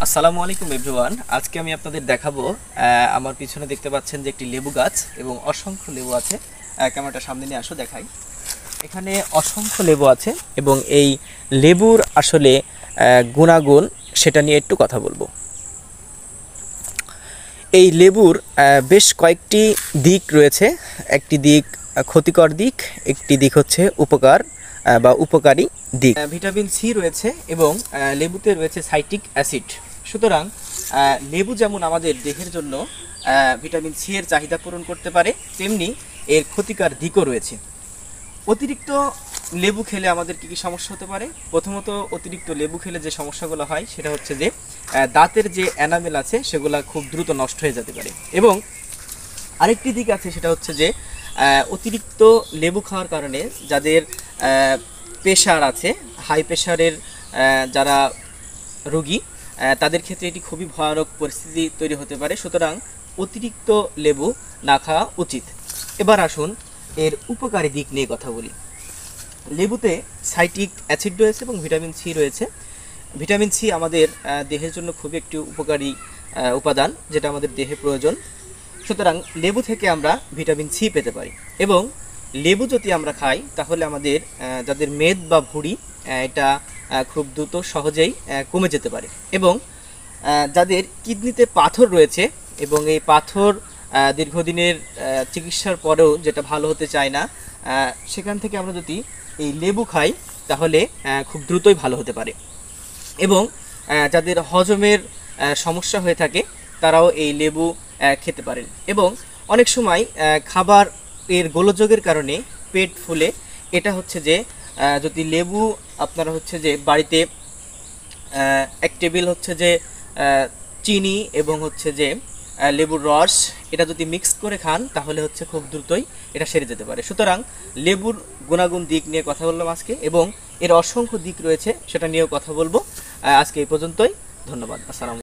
আসসালামু আলাইকুম এভরিওয়ান। আজকে আমি আপনাদের দেখাবো আমার পিছনে দেখতে পাচ্ছেন যে একটি লেবু গাছ এবং অসংখ্য লেবু আছে। ক্যামেরাটা সামনে নিয়ে আসো দেখাই। এখানে অসংখ্য লেবু আছে এবং এই লেবুর আসলে গুণাগুণ সেটা নিয়ে একটু কথা বলবো। এই লেবুর বেশ কয়েকটি দিক রয়েছে। একটি দিক ক্ষতিকর দিক, একটি দিক হচ্ছে উপকার বা উপকারী দিক। ভিটামিন সি রয়েছে এবং লেবুতে রয়েছে সাইট্রিক অ্যাসিড। সুতরাং লেবু যেমন আমাদের দেহের জন্য ভিটামিন সি এর চাহিদা পূরণ করতে পারে, তেমনি এর ক্ষতিকর দিকও রয়েছে। অতিরিক্ত লেবু খেলে আমাদের কী কী সমস্যা হতে পারে? প্রথমত, অতিরিক্ত লেবু খেলে যে সমস্যাগুলো হয় সেটা হচ্ছে যে দাঁতের যে এনামেল আছে সেগুলো খুব দ্রুত নষ্ট হয়ে যেতে পারে। এবং আরেকটি দিক আছে, সেটা হচ্ছে যে অতিরিক্ত লেবু খাওয়ার কারণে যাদের প্রেশার আছে, হাই প্রেশারের যারা রোগী, তাদের ক্ষেত্রে এটি খুবই ভয়ানক পরিস্থিতি তৈরি হতে পারে। সুতরাং অতিরিক্ত লেবু না খাওয়া উচিত। এবার আসুন এর উপকারী দিক নিয়ে কথা বলি। লেবুতে সাইট্রিক অ্যাসিড রয়েছে এবং ভিটামিন সি রয়েছে। ভিটামিন সি আমাদের দেহের জন্য খুবই একটি উপকারী উপাদান, যেটা আমাদের দেহে প্রয়োজন। সুতরাং লেবু থেকে আমরা ভিটামিন সি পেতে পারি। এবং লেবু যদি আমরা খাই তাহলে আমাদের যাদের মেদ বা ভুঁড়ি, এটা খুব দ্রুত সহজেই কমে যেতে পারে। এবং যাদের কিডনিতে পাথর রয়েছে এবং এই পাথর দীর্ঘদিনের চিকিৎসার পরেও যেটা ভালো হতে চায় না, সেখান থেকে আমরা যদি এই লেবু খাই তাহলে খুব দ্রুতই ভালো হতে পারে। এবং যাদের হজমের সমস্যা হয়ে থাকে তারাও এই লেবু খেতে পারেন। এবং অনেক সময় খাবার এর গোলযোগের কারণে পেট ফুলে, এটা হচ্ছে যে যদি লেবু আপনারা হচ্ছে যে বাড়িতে এক টেবিল হচ্ছে যে চিনি এবং হচ্ছে যে লেবুর রস, এটা যদি মিক্স করে খান তাহলে হচ্ছে খুব দ্রুতই এটা সেরে যেতে পারে। সুতরাং লেবুর গুণাগুণ দিক নিয়ে কথা বললাম আজকে, এবং এর অসংখ্য দিক রয়েছে সেটা নিয়েও কথা বলবো। আজকে এই পর্যন্তই। ধন্যবাদ। আসসালামু